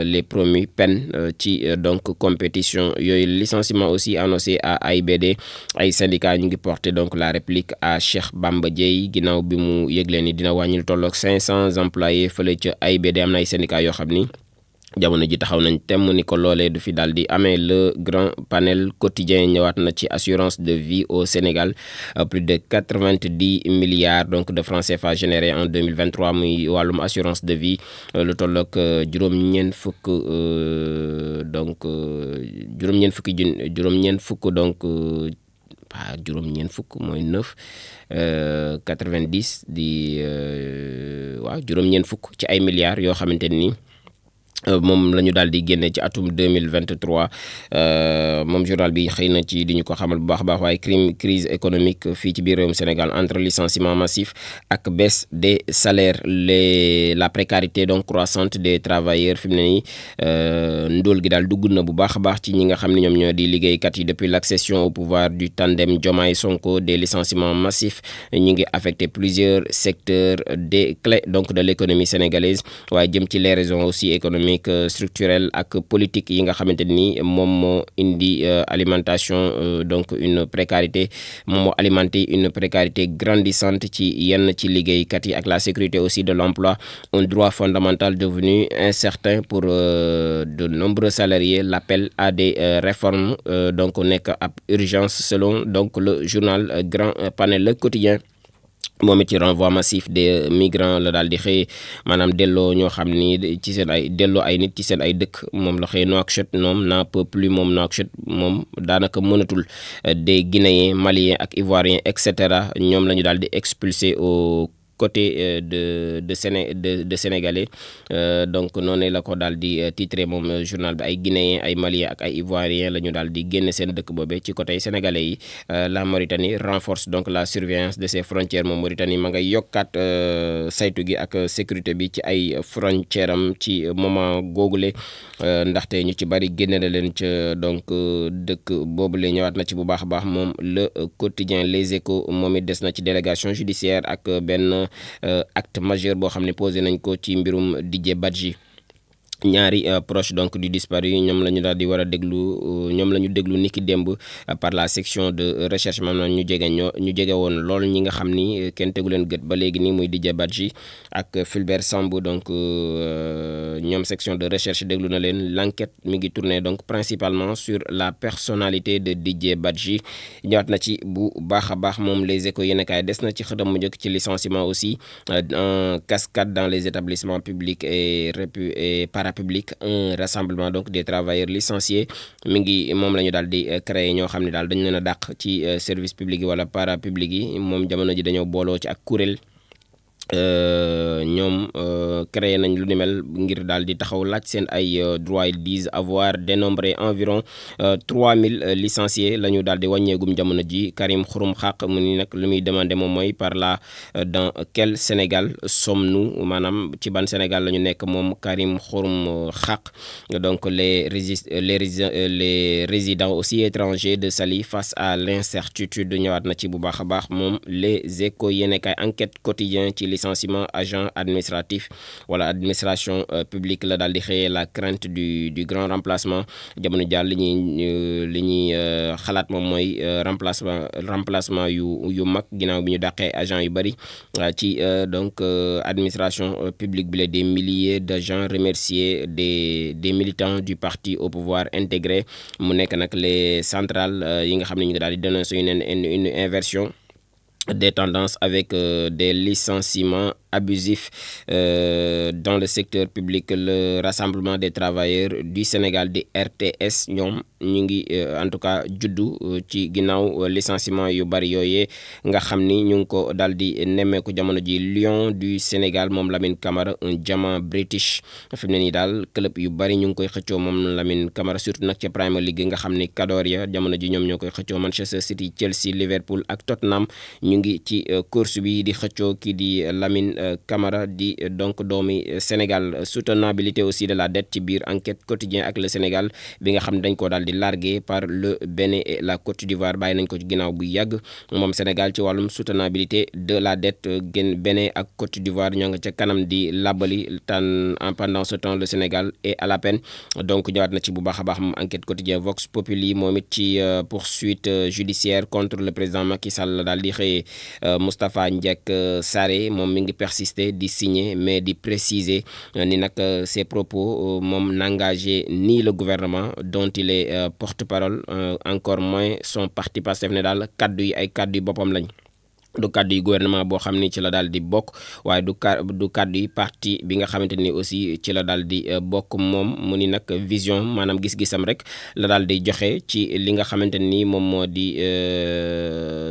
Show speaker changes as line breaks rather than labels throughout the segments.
les promus peinent ci donc compétition yooyu. Licenciement aussi annoncé à AIBD, ay syndicats ñu ngi porter donc la réplique à Cheikh Bamba Dièye ginnaaw bi mu yëgle ni dina wàññil tolloog 500 employés fële ca AIBD. am na ay syndicats yoo xam ni jamono ji taxaw nañ temm ni ko loolee du fi daal di amee. Le grand panel quotidien ñëwaat na ci assurance de vie au Sénégal, plus de 90 milliards donc de francs CFA générés en 2023 muy wàllum assurance de vie. lu tolloog juróom-ñeent fukk donc juróom-ñeent fukk donc juróom-ñeent fukk mooy 9 90 di waaw juróom-ñeent fukk ci ay milliards yoo xamante ni moom la ñu daal di génne ci atum 2023. moom journal bi xëy na ci di ñu ko xamal bu baax a baax. waaye crise économique fii ci biir réewum Sénégal entre licenciement massif ak baisse des salaires, la précarité donc croissante des travailleurs. fi mu ne nii ndóol gi daal dugg na bu baax a baax ci ñi nga xam ne ñoom ñoo di liggéeykat yi. depuis l'accession au pouvoir du tandem Diomaye Sonko, des licenciements massifs ñi ngi affecté plusieurs secteurs des clés donc de l'économie sénégalaise. waaye jëm ci les raisons aussi économiques, structurelle ak politique yi nga xamante ni moom moo indi alimentation donc une précarité, moom moo alimenté une précarité grandissante ci yenn ci liggéeykat yi. ak la sécurité aussi de l'emploi, un droit fondamental devenu incertain pour de nombreux salariés. L'appel à des réformes donc nekk ab urgence selon donc le journal Grand Panel. Le quotidien moom it ci renvoi massif des migrants la daal di xëy, maanaam delloo ñoo xam ni ci seen ay delloo ay nit ci seen ay dëkk. moom la xëy Nouakchott moom n'en peut plus, moom Nouakchott moom daanaka mënatul. des Guinéens, Maliens ak Ivoiriens et cetera ñoom la ñu daal di expulsé au côté de Sénégalais. donc noonu la ko daal di titré moom journal bi. ay Guinéens, ay Maliens ak ay Ivoiriens la ñu daal di génne seen dëkk boobee ci côté Sénégalais yi. la Mauritanie renforce donc la surveillance de ses frontières. moom Mauritanie ma ngay yokkaat saytu gi ak sécurité bi ci ay frontières am ci moment googule. ndaxte ñu ci bari génne na leen ca donc dëkk boobule. ñëwaat na ci bu baax a baax moom le quotidien Les Échos. moom it des na ci délégation judiciaire ak benn acte majeur boo xam ne posé nañ ko ci mbirum Didier Badji. ñaari proche donc du disparu ñoom la ñu daal di war a déglu, ñoom la ñu déglu niki démb par la section de recherche. maanaam ñu jege woon lool ñi nga xam ni kenn tegu leen gët ba léegi nii muy Didier Badji ak Fulbert Sambou. donc ñoom section de recherche déglu na leen. l'enquête mi ngi tourner donc principalement sur la personnalité de Didier Badji. ñëwaat na ci bu baax a baax moom Les Échos yéen kaay. des na ci xëtam mu njëkk ci licenciement aussi en cascade dans les établissements publics et parapublic. un rassemblement donc des travailleurs licenciés mi ngi moom la ñu daal di créer ñoo xam ne daal dañu leen a dàq ci service public yi wala parapublic yi. moom jamono ji dañoo booloo ci ak kuréel. ñoom créé nañ lu ni mel ngir daal di taxaw laaj seen ay droits. ils disent avoir dénombré environ 3000 licenciés la ñu daal di wàññeegum jamono ji. Karim Xurum Xaq mu ni nag lu muy demandé moom mooy par là dans quel Sénégal sommes-nous, maanaam ci ban Sénégal la ñu nekk moom Karim Xurum Xaq. donc les résidents aussi étrangers de Saly face à l'incertitude. ñëwaat na ci bu baax a baax moom Les Échos yéen kay. Enquête quotidien ci licenciement agent administratif wala administration publique la daal di xëyee. la crainte du grand remplacement. jamono jàll li ñuy xalaat moom mooy remplacement yu mag ginnaaw bi ñu dàqee agent yu bari ci donc administration publique bi la. des milliers d'agents remerciés, des militants du parti au pouvoir intégré. mu nekk nag les centrales yi nga xam ne ñu ngi daal di dénoncer une inversion des tendances avec des licenciements abusifs dans le secteur public. Le rassemblement des travailleurs du Sénégal di RTS ñoom ñu ngi en tout cas juddu ci ginnaaw licenciement yu bari yooyee nga xam ni ñu ngi ko daal di nemmeeku jamono ji. Lion du Sénégal moom Lamine Camara, un diamant british. fi mu ne nii daal club yu bari ñu ngi koy xëccoo moom Lamine Camara, surtout nag ca Premier League nga xam ni Kadoria jamono ji ñoom ñoo koy xëccoo. Manchester City, Chelsea, Liverpool ak Tottenham ñu ngi ci course bi di xëccoo kii di Lamine Camara di donc doomi Sénégal. Soutenabilité aussi de la dette ci biir enquête quotidien ak le Sénégal bi nga xam ne dañ koo daal di largué par le Bénin et la Côte d'Ivoire bàyyi nañ ko ci ginnaaw bu yàgg moom Sénégal ci wàllum soutenabilité de la dette Bénin ak Côte d'Ivoire ñoo nga ca kanam di labali pendant ce temps le Sénégal est à la peine donc ñëwaat na ci bu baax a baax moom enquête quotidien Vox Populi moom it ci poursuite judiciaire contre le président Macky Sall daal di xëyee Moustapha Ndiek Sarré moom mi ngi persister di signer mais di préciser ni nag ses propos moom n'engagé ni le gouvernement dont il est porte-parole encore moins son parti Pastef ne daal kaddu yi ay kaddu yi boppam lañ. du kaddu yi gouvernement boo xam ni ci la daal di bokk waaye du kaddu yi parti bi nga xamante ni aussi ci la daal di bokk moom mu ni nag vision maanaam gis-gisam rek la daal di joxe ci li nga xamante ni moom moo di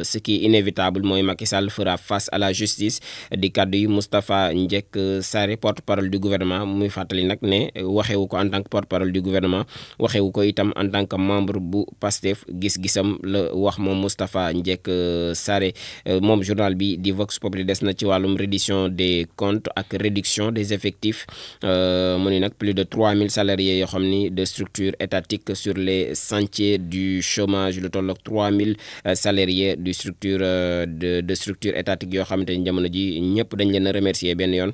ce qui est inévitable mooy Macky Sall fera face à la justice di kaddu yi Moustapha Ndiek Sarré porte-parole du gouvernement muy fàttali nag ne waxewu ko en tant que porte-parole du gouvernement waxewu ko itam en tant que membre bu Pastef gis-gisam la wax moom Moustapha Ndiek Sarré. moom journal bi di Vox Populi des na ci wàllum reddition des comptes ak réduction des effectifs mu ni nag plus de 3000 salariés yoo xam ni de structure étatique sur les sentiers du chômage lu tolloog 3000 salariés du structure de structure étatique yoo xamante ni jamono ji ñëpp dañ leen a remercier benn yoon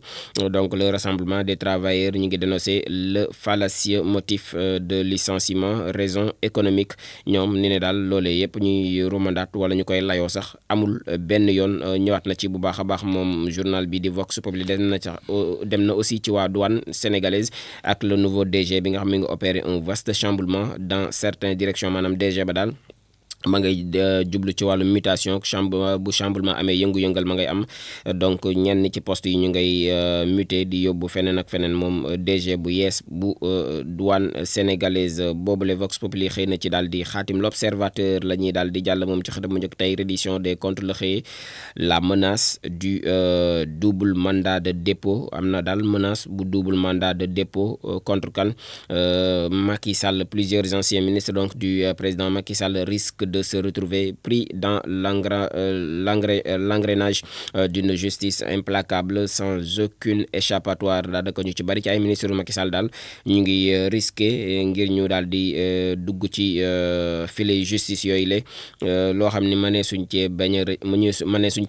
donc le rassemblement des travailleurs ñu ngi dénoncer le fallacieux motif de licenciement raison économique ñoom ni ne daal loolee yëpp ñuy rumandaat wala ñu koy layoo sax amul benn yoon ñëwaat na ci bu baax a baax moom journal bi di Vox Populi dem na aussi ci waa douane sénégalaise ak le nouveau DG bi nga xam ne nga opéré un vaste chamboulement dans certaines directions maanaam DG ba daal ma ngay jublu ci wàllu mutation bu chamboulement amee yëngu-yëngal ma ngay am donc ñenn ci poste yi ñu ngay muté di yóbbu feneen ak feneen moom DG bu yees bu douane sénégalaise boobule Vox Populi xëy na ci daal di xaatim l'observateur la ñuy daal di jàll moom ci xëtam mu njëkk tey reddition des comptes la xëyee la menace du double mandat de dépôt am na daal menace bu double mandat de dépôt contre kan Macky Sall plusieurs anciens ministres donc du président Macky Sall risquent de se retrouver pris dans l'engrenage d'une justice implacable sans aucune échappatoire daal ko ñu ci bari ci ay ministres Macky Sall daal ñu ngi risqué ngir ñu daal di dugg ci filet justice yooyu la loo xam ni mënee suñ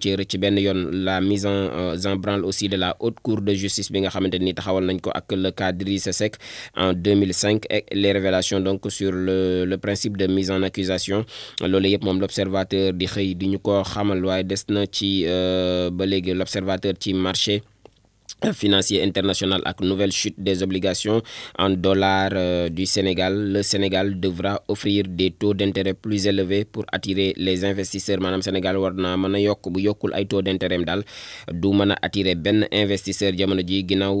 cee rëcc benn yoon la mise en branle aussi de la haute cour de justice bi nga xamante ni taxawal nañ ko ak le cas d'Idrissa Seck en 2005 et les révélations donc sur le principe de mise en accusation loolu yëpp moom l'observateur di xëy di ñu ko xamal waaye des na ci ba léegi l'observateur ci marché financier international ak nouvelle chute des obligations en dollars du Sénégal. Le Sénégal devra offrir des taux d'intérêt plus élevés pour attirer les investisseurs maanaam Sénégal war naa mën a yokk bu yokkul ay taux d'intérêt daal du mën a attirer benn investisseur jamono ji ginnaaw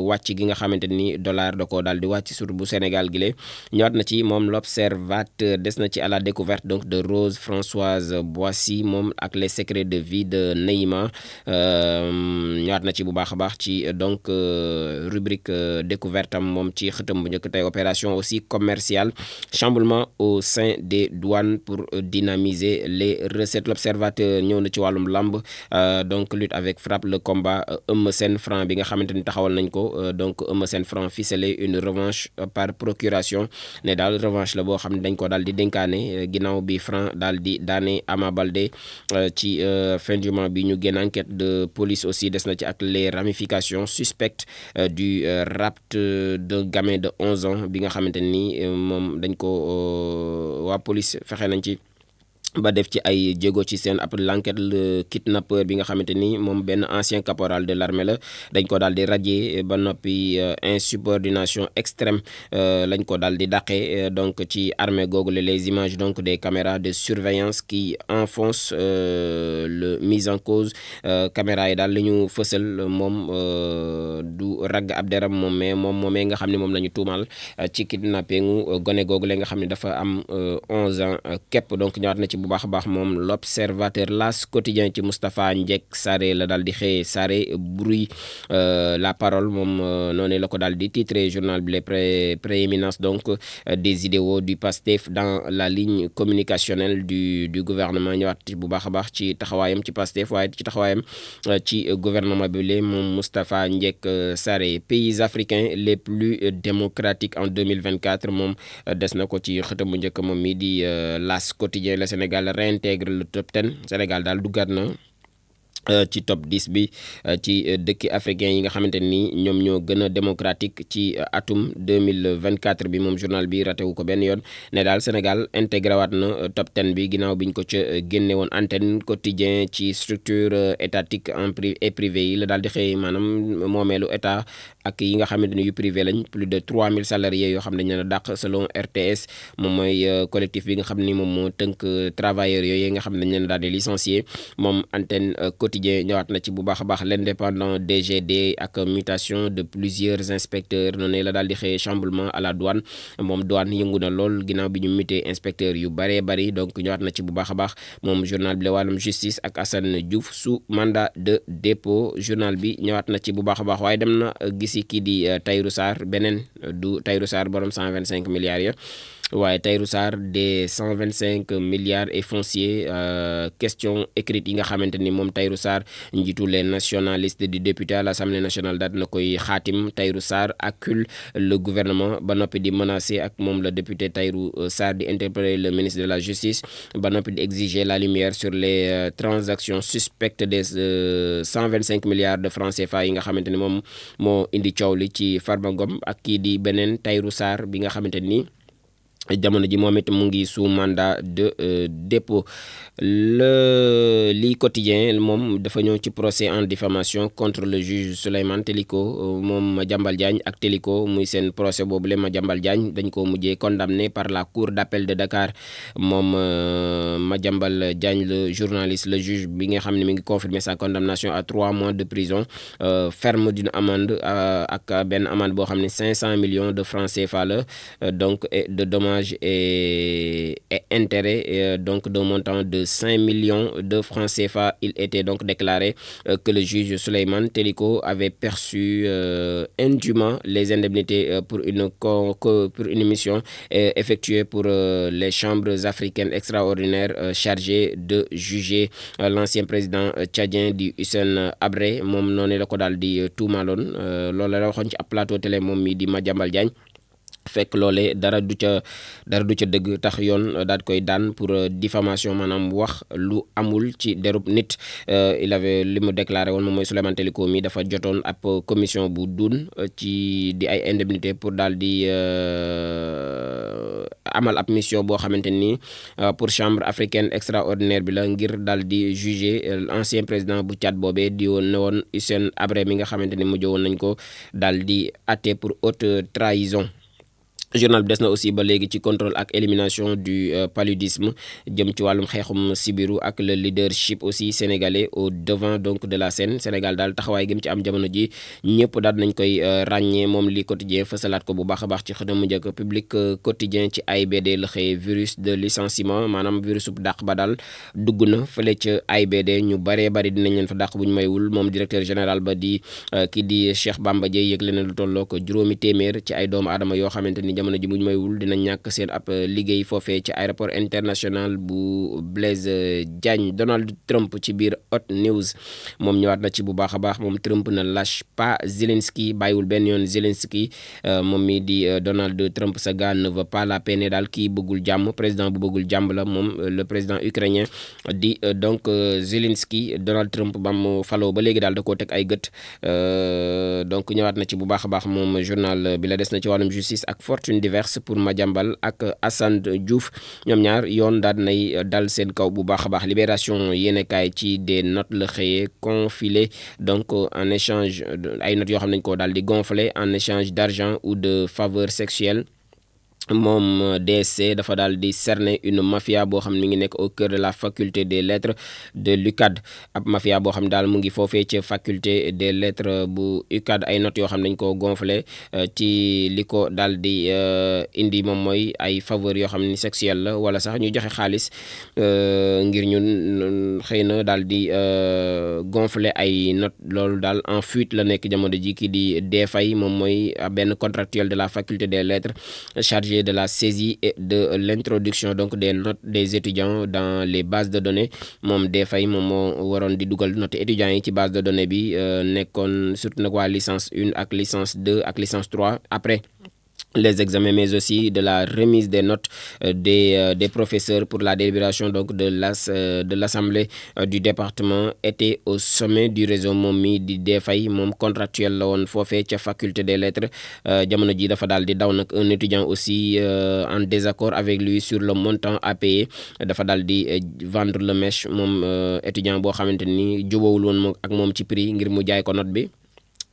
wàcc gi nga xamante ni dollar da koo daal di wàcc sur bu Sénégal gi la ñëwaat na ci moom l'observateur des na ci à la découverte donc de Rose Françoise Boissy moom ak les secrets de vie de Neymar ñëwaat na ci bu baax a baax ci donc rubrique découverte am moom ci xëtam bu njëkk tey opération aussi commerciale chamboulement au sein des douanes pour dynamiser les recettes l'observateur ñëw na ci wàllum lamb donc lutte avec frappe le combat Eumeu Sène Franc bi nga xamante ni taxawal nañ ko donc Eumeu Sène Franc ficelé une revanche par procuration ne daal revanche la boo xam ne dañ ko daal di dénkaane ginnaaw bi Franc daal di daane Ama Baldé ci fin du mois bi ñu génn enquête de police aussi des na ci ak les ramifications suspectes du rapt d'un gamin de 11 ans bi nga xamante ni moom dañ ko waa police fexe nañ ci ba def ci ay jéego ci seen après l'enquête le kidnappeur bi nga xamante ni moom benn ancien caporal de l'armée la dañ ko daal di radier ba noppi insubordination extrême lañ ko daal di dàqee donc ci armée googu les images donc des caméras de surveillance qui enfoncent le mise en cause caméra yi daal li ñu fësal moom du ragg ab deram moom mais moomee nga xam ne moom la ñu tuumal ci kidnappingu gone googu la nga xam ne dafa am 11 ans képp donc ñëwaat na ci bu bu baax a baax moom l'observateur. L'As quotidien ci Moustapha Njek Sarré la daal di xëyee. Sarré bruit la parole moom noonu la ko daal di titré journal bi les prééminences donc des idéaux du PASTEF dans la ligne communicationnelle du gouvernement. ñëwaat ci bu baax a baax ci taxawaayam ci PASTEF waaye ci taxawaayam ci gouvernement bi le moom Moustapha Njek Sarré. Pays africains les plus démocratiques en 2024 moom des na ko ci xëtam bu njëkk moom mi di L'As quotidien. Le Sénégal réintègre le top 10. Sénégal daal duggaat na ci top 10 bi ci dëkki africain yi nga xamante ni ñoom ñoo gën a démocratique ci atum 2024 bi moom journal bi ratewu ko benn yoon ne daal Sénégal intégré waat na top 10 bi ginnaaw biñ ko ca génne woon. Antenne quotidien ci structure étatique et privé yi la daal di xëy maanaam moomeelu état ak yi nga xamante ni yu privé lañ. Plus de 3000 salariés yoo xam ne dañ leen a dàq selon RTS moom mooy collectif bi nga xam ni moom moo tënk travailleurs yooyu nga xam ne dañ leen daal di licencier. moom Antenne quotidien ñëwaat na ci bu baax a baax l'indépendant DGD ak mutation de plusieurs inspecteurs noonu la daal di xëyee. Chamboulement à la douane moom douane yëngu na lool ginnaaw bi ñu muté inspecteurs yu bëree bëri donc ñëwaat na ci bu baax a baax moom journal bi la wàllum justice ak Assane Diouf sous mandat de dépôt. journal bi ñëwaat na ci bu baax a baax waaye dem na gisi kii di Tahirou Sarr beneen du Tahirou Sarr borom 125 milliards ya waaye Tahirou Sarr des 125 milliards et foncier. Question écrite yi nga xamante ni moom Tahirou Sarr njiitu les nationalistes du député à l'Assemblée nationale daal na koy xaatim. Tahirou Sarr accuse le gouvernement ba noppi di menacer ak moom le député Tahirou Sarr di interpeller le ministre de la justice ba noppi di exiger la lumière sur les transactions suspectes des 125 milliards de francs CFA yi nga xamante ni moom moo indi coow li ci Farba Ngom ak kii di beneen Tahirou Sarr bi nga xamante ni jamono ji moom it mu ngi sous mandat de dépôt. lii quotidien moom dafa ñëw ci procès en diffamation contre le juge Souleymane Teliko moom Madiambal Diagne ak Teliko muy seen procès boobu le Madiambal Diagne dañ ko mujjee condamné par la cour d'appel de Dakar. moom Madiambal Diagne le journaliste le juge bi nga xam ne mi ngi confirmer sa condamnation à 3 mois de prison ferme d'une amende ak benn amende boo xam ne 500 millions de francs CFA la donc de dommages et intérêts donc d'un montant de 5 millions de francs CFA. Il était donc déclaré que le juge Souleymane Teliko avait perçu indûment les indemnités pour une mission effectuée pour les chambres africaines extraordinaires chargées de juger l'ancien président tchadien di Hissène Habré. moom noonu la ko daal di tuumaloon loolu la waxoon ci ab plateau télé moom mi di Madiambal Diagne. fekk loole dara du ca dëgg tax yoon daal koy daan pour diffamation maanaam wax lu amul ci derub nit. il avait li mu déclaré woon moom mooy Souleymane Teliko mi dafa jotoon ab commission bu duun ci di ay indemnité pour daal di amal ab mission boo xamante ni pour chambre africaine extraordinaire bi la ngir daal di juger ancien président bu Tchad boobee di woon ne woon Hissène Habré mi nga xamante ni mujj woon nañ ko daal di atte pour haute trahison. journal bi des na aussi ba léegi ci contrôle ak élimination du paludisme jëm ci wàllum xeexum sibiru ak le leadership aussi sénégalais au devant donc de la scène. Sénégal daal taxawaay gi mu ci am jamono ji ñëpp daal nañ koy ràññee moom li quotidien fësalaat ko bu baax a baax ci xëtam mu njëkk. Public quotidien ci AIBD la xëyee virus de licenciement maanaam virus bu dàq ba daal dugg na fële ca AIBD ñu baree bari dinañ leen fa dàq bu ñu maywul. moom directeur général ba di kii di Cheikh Bamba Dièye yëgle na lu tolloo ko 500 ci ay doomu aadama yoo xamante ni jamono ji buñ maywul dina ñàkk seen ab liggéey foofee ci aéroport international bu Blaise Diagne. Donald Trump ci biir Hot News moom ñëwaat na ci bu baax a baax. moom Trump ne lâche pas Zelensky bàyyiwul benn yoon Zelensky moom mi di Donald Trump sa gars ne veut pas la paix ne daal kii bëggul jàmm président bu bëggul jàmm la moom le président ukrainien di donc Zelensky. Donald Trump ba mu faloo ba léegi daal da koo teg ay gët donc ñëwaat na ci bu baax a baax moom journal bi la des na ci wàllum justice ak fortune diverse pour Madiambal ak Assane Diouf ñoom ñaar yoon daal nay dal seen kaw bu baax a baax. Libération yéenekaay ci des notes la xëyee confilé donc en échange ay notes yoo xam nañ ko daal di gonfler en échange d'argent ou de faveurs sexuelles. moom DSC dafa daal di cerner une mafia boo xam ne mi ngi nekk au cœur de la faculté des lettres de l'UCAD ab mafia boo xam ne daal mu ngi foofee ca faculté des lettres bu UCAD ay notes yoo xam ne dañ ko gonflé ci li ko daal di indi moom mooy ay faveur yoo xam ne sexuelle la wala sax ñu joxe xaalis ngir ñun xëy na daal di gonflé ay notes loolu daal en fuite la nekk jamono ji kii di Faye moom mooy benn contractuel de la faculté des lettres chargé de la saisie et de l'introduction donc des notes des étudiants dans les bases de données moom Faye moom moo waroon di dugal notes étudiants yi ci base de données bi nekkoon surtout nag waa licence 1 ak licence 2 ak licence 3 après les examens, mais aussi de la remise des notes des professeurs pour la délibération donc de l'assemblée du département était au sommet du réseau moom mi di Faye moom contractuel la woon foofee ca faculté des lettres jamono ji dafa daal di daw nag un étudiant aussi en désaccord avec lui sur le montant à payer dafa daal di vendre le mèche moom étudiant boo xamante ni jubawul woon ak moom ci prix ngir mu jaay ko note bi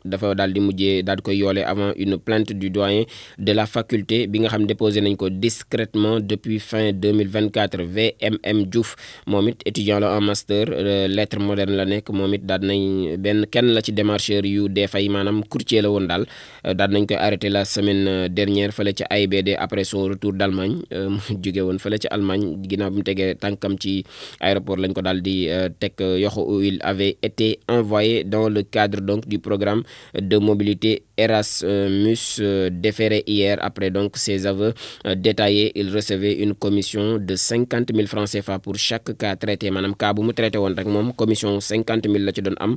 dafa daal di mujjee daal di koy yoole avant une plainte du doyen de la faculté bi nga xam déposé nañ ko discrètement depuis fin 2024 VMM Diouf moom it étudiant la en master lettres modernes la nekk moom it daal nañ kenn la ci démarcheur yu Faye maanaam courtier la woon daal nañ koy arrêté la semaine dernière fële ca AIBD après son retour d'Allemagne mu jóge woon fële ca Allemagne ginnaaw bi mu tegee tànkam ci aéroport lañ ko daal di teg yoxo où il avait été envoyé dans le cadre donc du programme de mobilité Erasmus déféré hier après donc ses aveux détaillés. Il recevait une commission de 50 000 francs CFA pour chaque cas traité maanaam cas bu mu traité woon rek moom commission 50 000 la ci doon am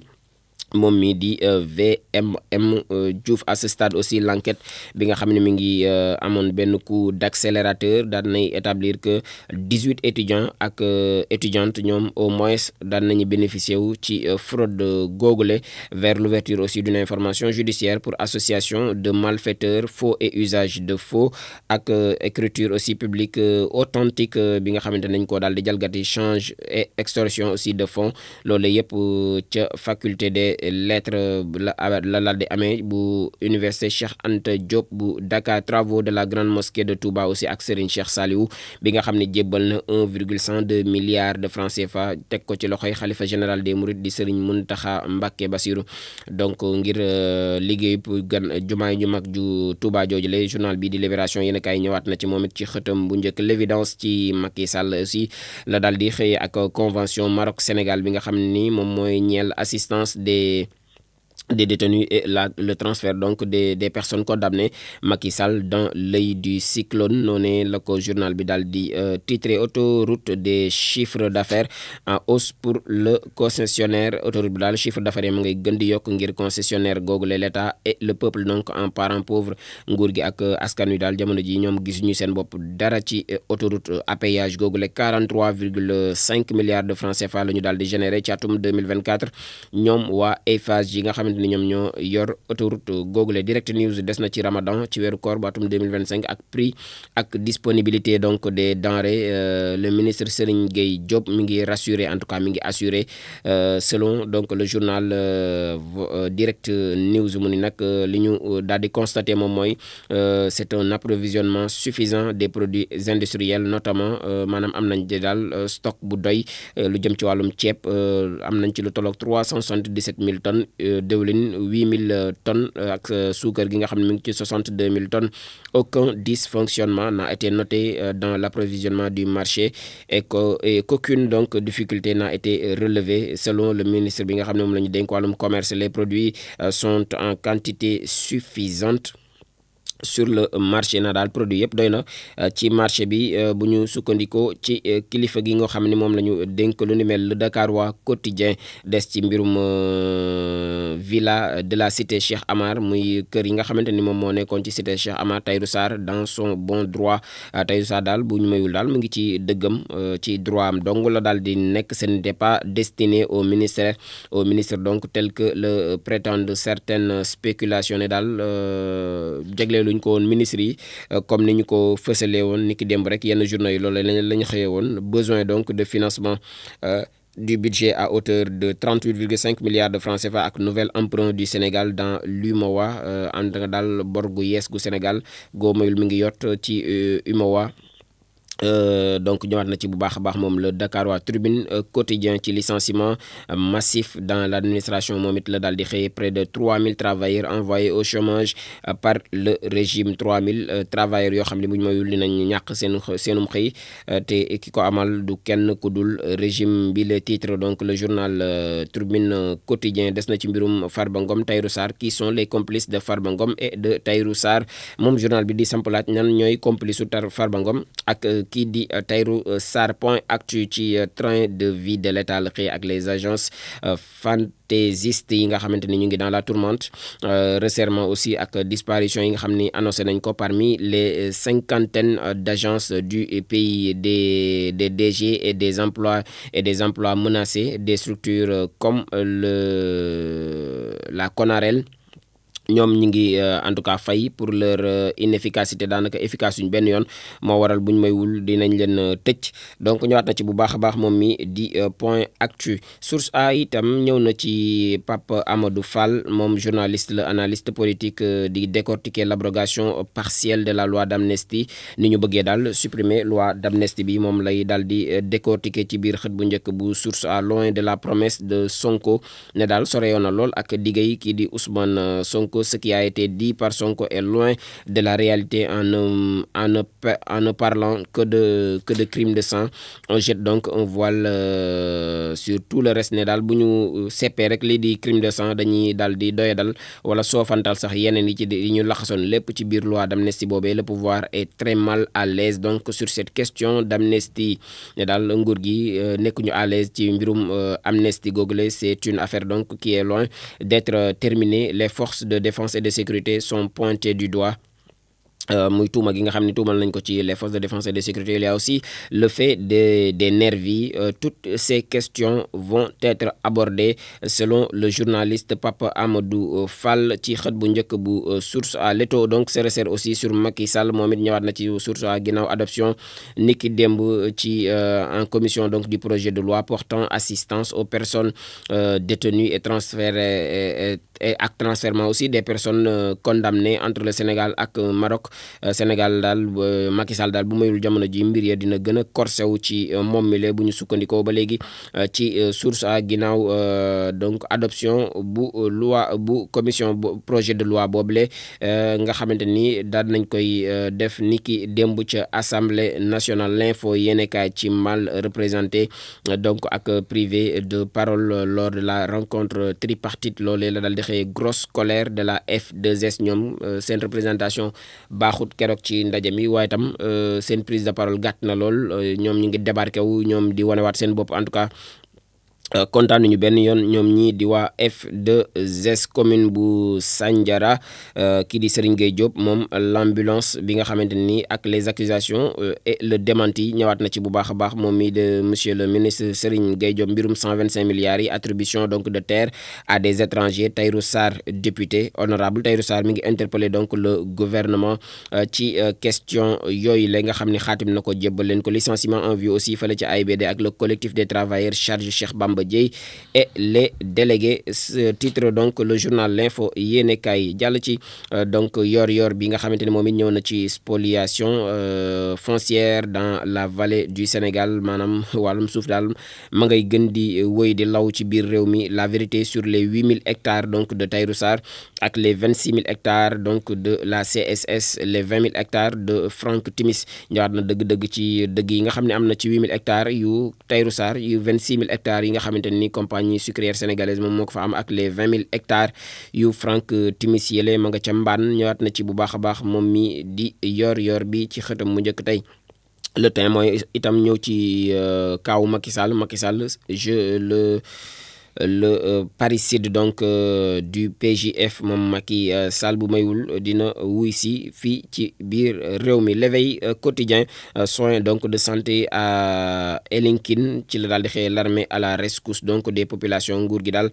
moom mi di VMM Diouf. À ce stade aussi l'enquête bi nga xam ne mi ngi amoon benn coup d'accélérateur daan nay établir que 18 étudiants ak étudiantes ñoom au moins daan nañu bénéficier wu ci fraude googule vers l'ouverture aussi d'une information judiciaire pour association de malfaiteurs, faux et usage de faux ak écriture aussi publique authentique bi nga xamante nañ ko daal di jalgati change et extorsion aussi de fonds loolu yëpp ca faculté des lettres la di amee bu université Cheikh Anta Diop bu Dakar. Travaux de la grande mosquée de Touba aussi ak Serigne Cheikh Saliou bi nga xam ne jébbal na 1,102 milliards de francs CFA teg ko ci loxoy xalifa général des Mourides di Serigne Mountakha Mbacké Bassirou donc ngir liggéey gan jumaay ñu mag ju Touba jooju lay journal bi di Libération yéen a kaay ñëwaat na ci moom it ci xëtam bu njëkk. L'évidence ci Macky Sall aussi la daal di xëy ak convention Maroc Sénégal bi nga xam ni moom mooy ñeel assistance des détenus et le transfert donc des personnes condamnées. Macky Sall dans l'œil du cyclone noonee la ko journal bi daal di titré. Autoroute des chiffres d'affaires en hausse pour le concessionnaire. Autoroute bi daal chiffre d'affaires yi ma ngay gën di yokk ngir concessionnaire googule l'État et le peuple donc en parent pauvre. Nguur gi ak askan wi daal jamono ji ñoom gisuñu seen bopp dara ci autoroute à péage googule 43,5 milliards de francs CFA la ñu daal di généré ci atum 2024 ñoom waa Eiffage yi nga xamante ni ñoom ñoo yor autoroute googule. Direct News des na ci Ramadan ci weeru koor ba atum 2025 ak prix ak disponibilité donc des denrées. Le ministre Serigne Gueye Diop mi ngi rassuré en tout cas mi ngi assuré selon donc le journal Direct News mu ni nag li ñu daal di constaté moom mooy c'est un approvisionnement suffisant des produits industriels notamment maanaam am nañ daal stock bu doy lu jëm ci wàllum ceeb am nañ ci lu tolloog 377 000 tonnes diwlin 8 000 tonnes ak suukar gi nga xam ne mi ngi ci 62 000 tonnes. Aucun dysfonctionnement n'a été noté dans l'approvisionnement du marché et qu'aucune donc difficulté n'a été relevée selon le ministre bi nga xam ne moom la ñu dénk wàllum commerce. Les produits sont en quantité suffisante sur le marché na daal produit yëpp doy na ci marché bi bu ñu sukkandikoo ci kilifa gi nga xam ne moom la ñu dénk lu ni mel. Le Dakarois quotidien des ci mbirum villa de la cité Cheikh Amar muy kër yi nga xamante ni moom moo nekkoon ci cité Cheikh Amar. Tahirou Sarr dans son bon droit. Tahirou Sarr daal bu ñu mayul daal mu ngi ci dëggam ci droit am dong la daal di nekk. Ce n'était pas destiné au ministre donc tel que le prétendent certaines spéculations ne daal jagleel luñ ko woon ministre yi comme ni ñu ko fësalee woon ni ki démb rek yenn journaux yi loolu la ñu xëyee woon. Besoin donc de financement du budget à hauteur de 38,5 milliards de francs CFA ak nouvel emprunt du Sénégal dans l'UMOA ànd nga daal bor gu yees gu Sénégal goo mayul mi ngi yott ci UMOA. Donc ñëwaat na ci bu baax a baax moom le Dakarois Tribune quotidien ci licenciement massif dans l'administration moom it la daal di xëy près de 3000 travailleurs envoyés au chômage par le régime 3000 travailleurs yoo xam ne bu ñu mayul dinañ ñàkk seenum xëy te ki ko amal du kenn ku dul régime bi le titre donc le journal Tribune quotidien des na ci mbirum Farba Ngom Tahirou Sarr qui sont les complices de Farba Ngom et de Tahirou Sarr moom journal bi di sampalaat ñan ñooy complice u Farba Ngom ak kii di Tahirou Sarr. Point actu ci train de vie de l'État la xëy ak les agences fantaisistes yi nga xamante ni ñu ngi dans la tourmente resserrement aussi ak disparition yi nga xam ni annoncé nañ ko parmi les cinquantaines d'agences du pays des DG et des emplois menacés des structures comme la CONAREL. ñoom ñi ngi en tout cas fay pour leur inefficacité daanaka efficace yuñ benn yoon moo waral buñ maywul dinañ leen tëj donc ñëwaat na ci bu baax a baax moom mi di point actu source a itam ñëw na ci Pape Amadou Fall moom journaliste la analyste politique di décortiquer l'abrogation partielle de la loi d'amnistie ni ñu bëggee daal supprimer loi d'amnistie bi moom lay daal di décortiquer ci biir xët bu njëkk bu source a loin de la promesse de Sonko ne daal soreyoon na lool ak diggéey kii di Ousmane Sonko ce qui a été dit par Sonko est loin de la réalité en ne parlant que de crimes de sang. On jette donc un voile sur tout le reste ne daal bu ñu seppee rek lii di crime de sang dañuy daal di doyadal wala soofantal sax yeneen yi yi ñu laxasoon lépp ci biir loi d'amnistie boobee le pouvoir est très mal à l'aise donc sur cette question d'amnistie ne daal nguur gi nekkuñu à l'aise ci mbirum amnistie googule c'est une affaire donc qui est loin d'être terminée. Les forces de défense et de sécurité sont pointées du doigt. Muy tuuma gi nga xam ne tuumal nañ ko ci les forces de défense et de sécurité. Il y a aussi le fait des nervis. Toutes ces questions vont être abordées selon le journaliste Pape Amadou Fall ci xët bu njëkk bu source a l'éto donc se resserre aussi sur Macky Sall moom it ñëwaat na ci source a ginnaaw adoption niki démb ci en commission donc du projet de loi portant assistance aux personnes détenues et transférées et ak transfèrement aussi des personnes condamnées entre le Sénégal ak Maroc. Sénégal daal Macky Sall daal bu mayul jamono ji mbir ya dina gën a corsé wu ci moom mi le bu ñu sukkandikoo ba léegi ci source a ginnaaw donc adoption bu loi bu commission projet de loi boobule nga xamante ni daal nañ koy def niki démb ca assemblée nationale. L'info yéenekaay ci mal représenté donc ak privé de parole lors de la rencontre tripartite loolee la daal di xëy grosse colère de la F2S ñoom seen représentation baaxut keroog ci ndaje mi waaye itam seen prise de parole gàtt na lool ñoom ñu ngi débarqué wu ñoom di wanewaat seen bopp en tout cas kontaan nañu benn yoon ñoom ñii di waa F2S commune bu Sandiara kii di Serigne Gueye Diop moom l'ambulance bi nga xamante ni ak les accusations et le démenti ñëwaat na ci bu baax a baax moom mii de monsieur le ministre Serigne Gueye Diop mbirum 125 milliards yi attribution donc de terre à des étrangers. Tahirou Sarr député honorable Tahirou Sarr mi ngi interpellé donc le gouvernement ci question yooyu la nga xam ne xaatim na ko jébbal leen ko licenciement en vue aussi fële ci AIBD ak le collectif des travailleurs charge Cheikh Bamba Dièye et les délégués. Ce titre donc le journal L'Info yéenekaay jàll ci donc yor bi nga xamante ne moom it ñëw na ci spoliation foncière dans la vallée du Sénégal maanaam wàllum suuf daal ma ngay gën di wëy di law ci biir réew mi. La vérité sur les 8000 hectares donc de Tahirou Sarr ak les 26000 hectares donc de la CSS, les 20000 hectares de Franck Timis ñëwaat na dëgg-dëgg ci dëgg yi nga xam ne am na ci 8000 hectares yu Tahirou Sarr yu 26000 hectares yi nga xamante ni compagnie sucrière sénégalaise moom moo ko fa am ak les 20000 hectares yu Franck Timis yële ma nga ca mbaan ñëwaat na ci bu baax a baax moom mi di yor bi ci xëtam mu njëkk tey. Le temps mooy itam ñëw ci kaawu Macky Sall le Paris Sud donc du PJF moom Macky Sall bu maywul dina wuy si fii ci biir réew mi. L'éveil quotidien soins donc de santé à Elinkine ci la daal di xëy l'armée à la rescousse donc des populations nguur gi daal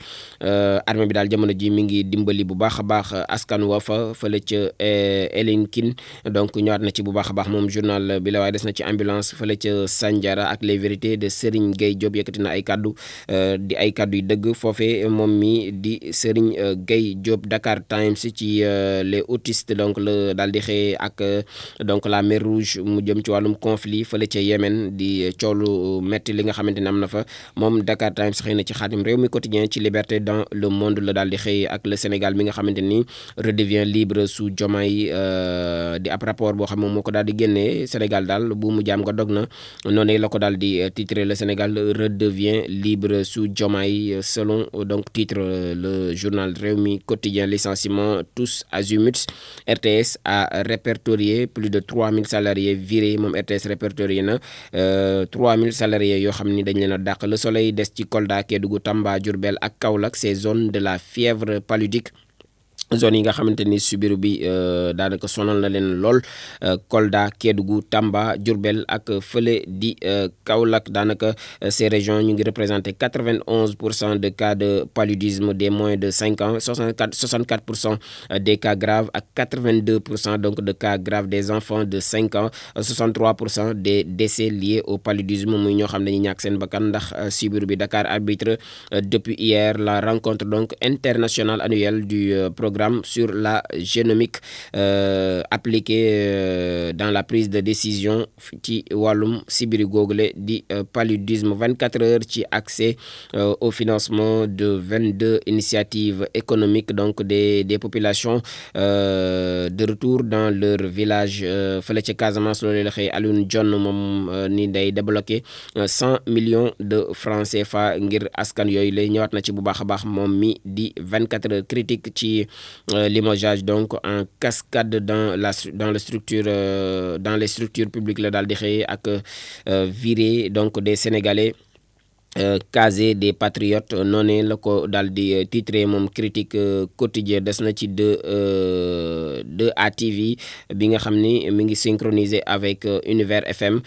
armée bi daal jamono ji mi ngi dimbali bu baax a baax askan wa fële ca Elinkine donc ñëwaat na ci bu baax a baax moom journal bi la waaye des na ci ambulance fële ca Sandiara ak les vérités de Serigne Gueye Diop yëkkati na ay kaddu di ay kaddu yu dëgg foofee moom mi di Serigne Gueye Diop Dakar Times ci les autistes donc la daal di xëy ak donc la mer Rouge mu jëm ci wàllum conflit fële ca Yémen di coolu metti li nga xamante ne am na fa moom Dakar Times xëy na ci xaatim réew mi quotidien ci liberté dans le monde la daal di xëy ak le Sénégal mi nga xamante ni redevient libre sous Diomaye di ab rapport boo xam moom moo ko daal di génnee Sénégal daal bu mu jaam nga dog na noonu la ko daal di titré le Sénégal redevient libre sous Diomaye selon donc titre le journal Rewmi Quotidien. Licenciement tous azimuts, RTS a répertorié plus de 3000 salariés virés moom RTS répertorié na 3000 salariés yoo xam ni dañ leen a dàq. Le Soleil des ci Kolda Kédougou Tamba Diourbel ak Kaolack ces zones de la fièvre paludisme zone yi nga xamante ni sibiru bi daanaka sonal na leen lool Kolda Kédougou Tamba Diourbel ak fële di Kaolack daanaka ces régions ñu ngi représenté 91% de cas de paludisme des moins de 5 ans 64% des cas graves ak 82% donc de cas graves des enfants de 5 ans 63% des décès liés au paludisme muy ñoo xam ne dañuy ñàkk seen bakkan ndax sibiru bi. Dakar arbitre depuis hier la rencontre donc internationale annuelle du programme sur la génomique appliquée dans la prise de décision ci wàllum sibiru googule di paludisme. 24 heures ci accès au financement de 22 initiatives économiques donc des populations de retour dans leur village fële ca Casamance loolu la xëy Alioune John moom ni day débloqué 100 millions de francs CFA ngir askan yooyu lay ñëwaat na ci bu baax a baax moom mi di 24 heures critique ci limogeage donc en cascade dans les structures publiques la daal di xëy ak viré donc des Sénégalais casé des patriotes noonu la ko daal di titré moom critique quotidien. des na ci 2ATV bi nga xam ni mi ngi synchronisé avec Univers FM.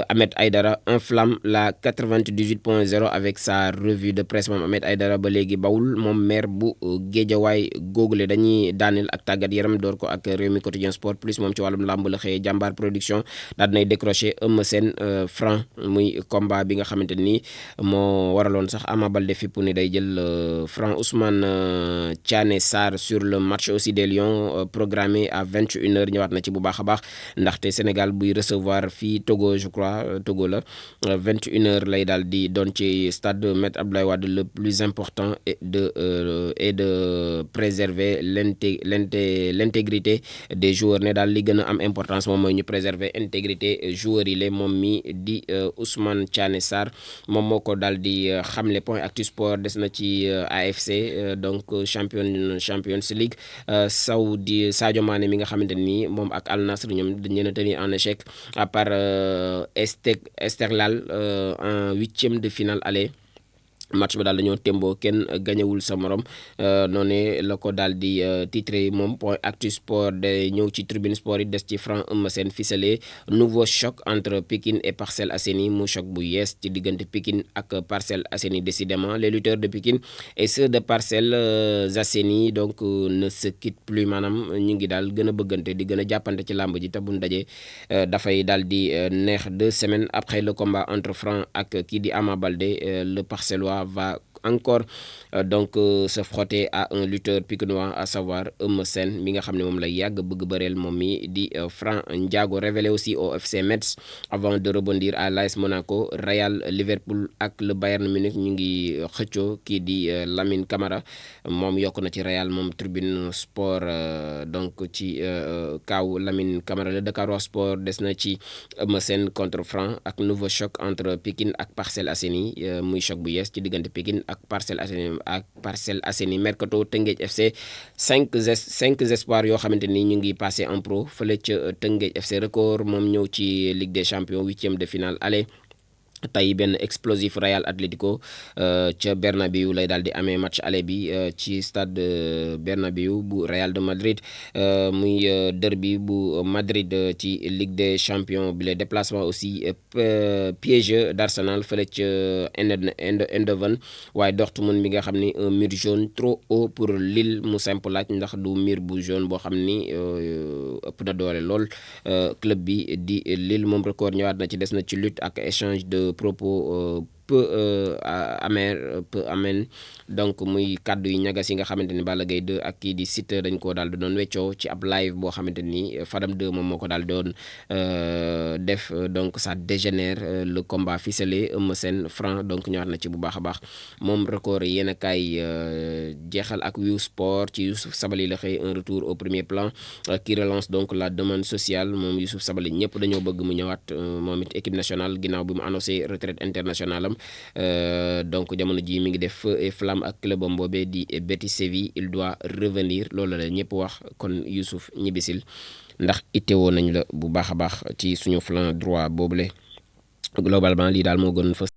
Ahmed Aïdara enflamme la 98.0 avec sa revue de presse moom Ahmed Aïdara ba léegi bawul moom maire bu Géejawaay googule. Dañuy daaneel ak tàggat yaram door ko ak Rewmi Quotidien Sport Plus moom ci wàllum làmb la xëyee jàmbaar production daal dinay décroché Eumeu Sène Franc muy combat bi nga xamante ni moo waraloon sax Ama Baldé fippu ni day jël Franc. Ousmane Thiané Sarr sur le match aussi des Lions programmé à 21h ñëwaat na ci bu baax a baax ndaxte Sénégal buy recevoir fii Togo je crois Togo la 21h lay daal di doon ci stade Me Abdoulaye Wade. Le plus important est de préserver l'intégrité des joueurs ne daal li gën a am importance moom mooy ñu préserver intégrité joueurs yi la moom mi di Ousmane Thiané Sarr moom moo ko daal di xamle. Point Actu Sport des na ci AFC donc Champions League Sadio Mané mi nga xamante ni moom ak Al Nassr ñoom dañ leen a tenir en échec à part Esteghlal en 8e de finale aller. Match ba daal dañoo témboo kenn gañewul sa morom noonu la ko daal di titré moom Point Actu Sport de ñëw ci Tribune Sport yi des ci Franc Eumeu Sène ficelé nouveau choc entre Pikine et Parcelles Assainies mu choc bu yees ci diggante Pikine ak Parcelles Assainies. Décidément les lutteurs de Pikine et ceux de Parcelles Assainies donc ne se quittent plus maanaam ñu ngi daal gën a bëggante di gën a jàppante ci làmb ji te buñ dajee dafay daal di neex. 2 semaines après le combat entre Franc ak kii di Ama Baldé le Parcellois va encore donc se frotter à un lutteur pikinois à savoir Eumeu Sène mi nga xam ne moom lay yàgg bëgg bëreel moom mi di Franc Ndiago. Révélé aussi au FC Metz avant de rebondir à l'AS Monaco. Real Liverpool ak le Bayern Munich ñu ngi xëccoo kii di Lamine Camara moom yokk na ci Real moom Tribune Sport donc ci kaw Lamine Camara. Le Dakarois Sport des na ci Eumeu Sène contre Franc ak nouveau choc entre Pikine ak Parcelles Assainies muy choc bu yees ci diggante Pikine ak Parcelles Assainies. Mercato Teungueth FC 5 espoirs yoo xamante ni ñu ngi passé en pro fële ca Teungueth FC. Record moom ñëw ci Ligue des Champions 8e de finale aller tey benn explosif Real Atlético ca Bernabéu lay daal di amee match aller bi ci stade Bernabéu bu Real de Madrid muy derby bu Madrid ci Ligue des Champions bi les déplacements aussi piégeux d'Arsenal fële ca Eindhoven waaye Dortmund mi nga xam ni un mur jaune trop haut pour Lille mu simple laaj ndax du mur bu jaune boo xam ni ëpp na doole lool club bi di Lille moom record ñëwaat na ci des na ci lutte ak échange de propos peu amen donc muy kàddu yu ñagas yi nga xamante ni Balla Gaye 2 ak kii di Siteu dañ koo daal di doon weccoo ci ab live boo xamante ni Fadam 2 moom moo ko daal doon def donc ça dégénère le combat ficelé Eumeu Sène Franc donc ñëwaat na ci bu baax a baax moom record yéen a kaay jeexal ak Wiw Sport ci Youssouf Sabaly la xëy un retour au premier plan qui relance donc la demande sociale moom Youssouf Sabaly ñëpp dañoo bëgg mu ñëwaat moom it équipe nationale ginnaaw bi mu annoncé retraite internationale am donc jamono ji mi ngi def feu et flamme ak clubam boobee di Betis Séville il doit revenir loolu la ñëpp wax kon Youssouf ñibbisil ndax itteewoo nañ la bu baax a baax ci suñu flanc droit boobule globalement lii daal moo gën fës